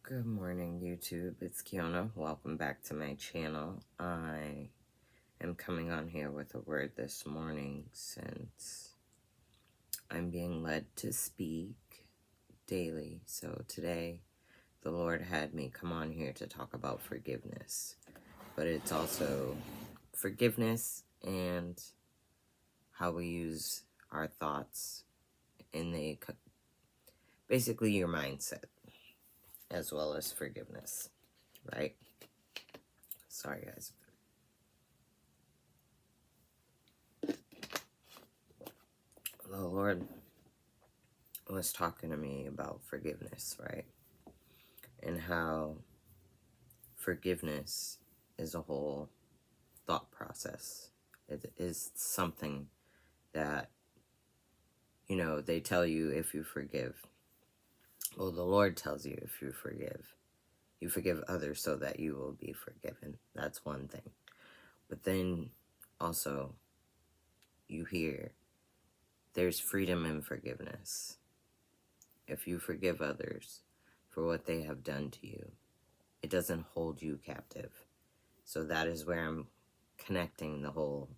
Good morning, YouTube. It's Kiona. Welcome back to my channel. I am coming on here with a word this morning since I'm being led to speak daily. So today, the Lord had me come on here to talk about forgiveness. But it's also forgiveness and how we use our thoughts in basically your mindset, as well as forgiveness, right? Sorry, guys. The Lord was talking to me about forgiveness, right? And how forgiveness is a whole thought process. It is something that, they tell you if you forgive. Well, the Lord tells you if you forgive others so that you will be forgiven. That's one thing. But then also you hear there's freedom in forgiveness. If you forgive others for what they have done to you, it doesn't hold you captive. So that is where I'm connecting the whole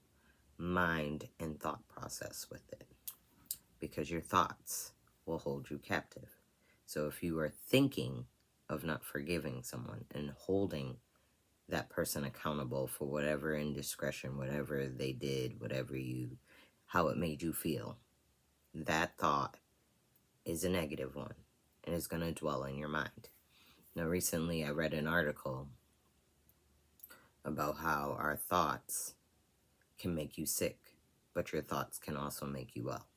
mind and thought process with it. Because your thoughts will hold you captive. So if you are thinking of not forgiving someone and holding that person accountable for whatever indiscretion, whatever they did, how it made you feel, that thought is a negative one and is going to dwell in your mind. Now, recently I read an article about how our thoughts can make you sick, but your thoughts can also make you well.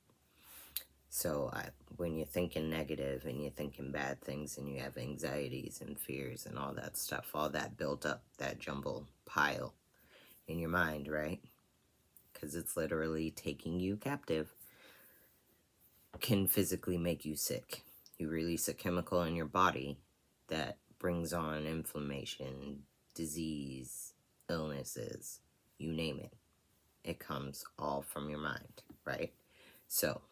So when you're thinking negative and you're thinking bad things and you have anxieties and fears and all that stuff, all that built up, that jumble pile in your mind, right? Because it's literally taking you captive, can physically make you sick. You release a chemical in your body that brings on inflammation, disease, illnesses, you name it. It comes all from your mind, right? So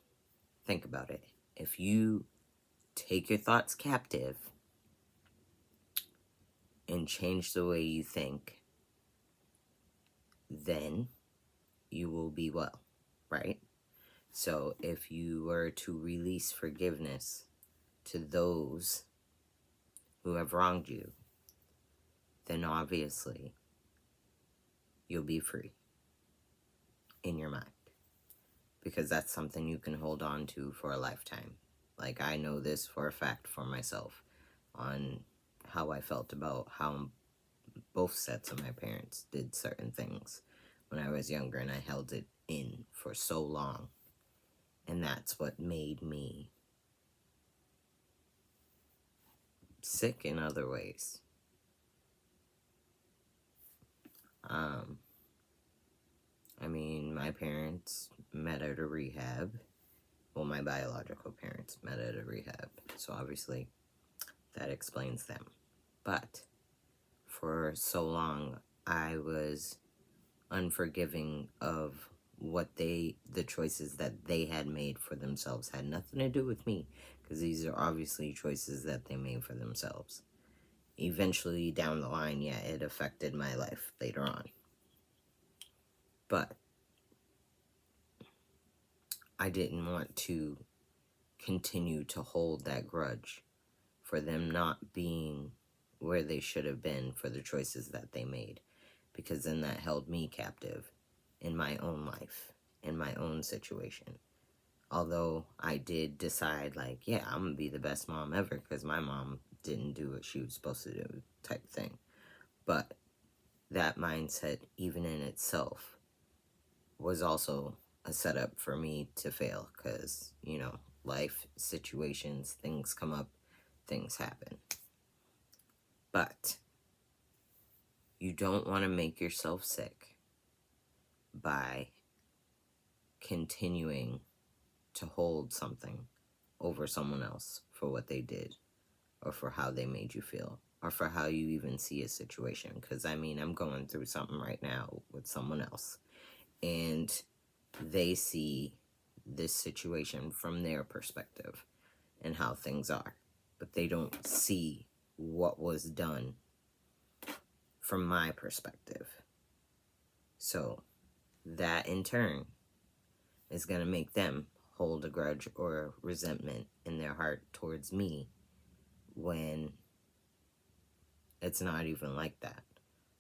think about it. If you take your thoughts captive and change the way you think, then you will be well, right? So if you were to release forgiveness to those who have wronged you, then obviously you'll be free in your mind, because that's something you can hold on to for a lifetime. Like, I know this for a fact for myself on how I felt about how both sets of my parents did certain things when I was younger, and I held it in for so long. And that's what made me sick in other ways. My parents met at a rehab. Well, my biological parents met at a rehab. So obviously that explains them. But for so long, I was unforgiving of the choices that they had made for themselves. Had nothing to do with me, because these are obviously choices that they made for themselves. Eventually down the line, yeah, it affected my life later on. But I didn't want to continue to hold that grudge for them not being where they should have been for the choices that they made, because then that held me captive in my own life, in my own situation. Although I did decide, like, yeah, I'm gonna be the best mom ever because my mom didn't do what she was supposed to do, type thing. But that mindset, even in itself, was also a setup for me to fail, because, life situations, things come up, things happen. But you don't want to make yourself sick by continuing to hold something over someone else for what they did, or for how they made you feel, or for how you even see a situation. Because I'm going through something right now with someone else, and they see this situation from their perspective and how things are, but they don't see what was done from my perspective. So that in turn is going to make them hold a grudge or resentment in their heart towards me when it's not even like that.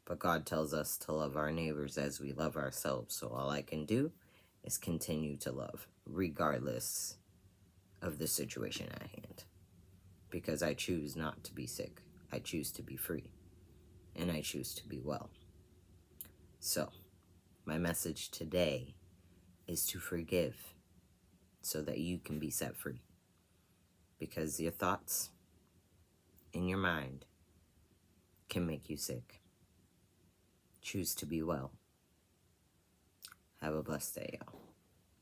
But God tells us to love our neighbors as we love ourselves. So all I can do is continue to love, regardless of the situation at hand. Because I choose not to be sick. I choose to be free. And I choose to be well. So, my message today is to forgive so that you can be set free. Because your thoughts in your mind can make you sick. Choose to be well. Have a blessed day, y'all.